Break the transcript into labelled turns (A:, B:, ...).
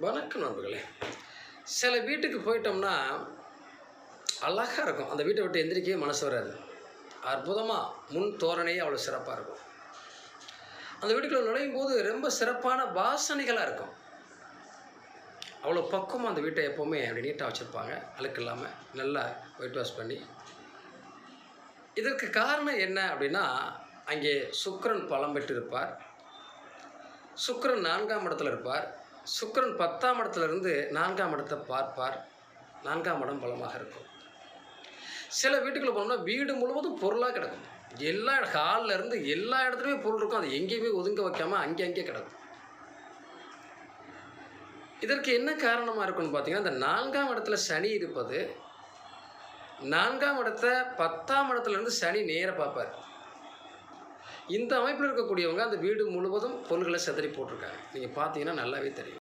A: வணக்கம் நண்பர்களே. சில வீட்டுக்கு போயிட்டோம்னா அழகாக இருக்கும். அந்த வீட்டை விட்டு எந்திரிக்கவே மனசு வராது. அற்புதமாக முன் தோரணையே அவ்வளோ சிறப்பாக இருக்கும். அந்த வீட்டுக்குள்ளே நுழையும் போது ரொம்ப சிறப்பான வாசனைகளாக இருக்கும். அவ்வளோ பக்குவமாக அந்த வீட்டை எப்போவுமே அப்படி நீட்டாக வச்சுருப்பாங்க. அழுக்கு இல்லாமல் நல்லா ஒயிட் வாஷ் பண்ணி. இதற்கு காரணம் என்ன அப்படின்னா, அங்கே சுக்கிரன் பலம் பெற்று இருப்பார். சுக்கிரன் 4ஆம் இடத்துல இருப்பார். சுக்கிரன் 10ஆம் இடத்துலேருந்து 4ஆம் இடத்தை பார்ப்பார். 4ஆம் இடம் பலமாக இருக்கும். சில வீட்டுக்குள்ளே போனோம்னா வீடு முழுவதும் பொருளாக கிடக்கும். எல்லா ஹாலில் இருந்து எல்லா இடத்துலையுமே பொருள் இருக்கும். அது எங்கேயுமே ஒதுங்க வைக்காமல் அங்கே கிடக்கும். இதற்கு என்ன காரணமாக இருக்குன்னு பார்த்தீங்கன்னா, இந்த 4ஆம் இடத்துல சனி இருப்பது, 4ஆம் இடத்தை 10ஆம் இடத்துலேருந்து சனி நேராக பார்ப்பார். இந்த அமைப்பில் இருக்கக்கூடியவங்க அந்த வீடு முழுவதும் பொருள்களை சிதறி போட்டிருக்காங்க. நீங்கள் பார்த்தீங்கன்னா நல்லாவே தெரியும்.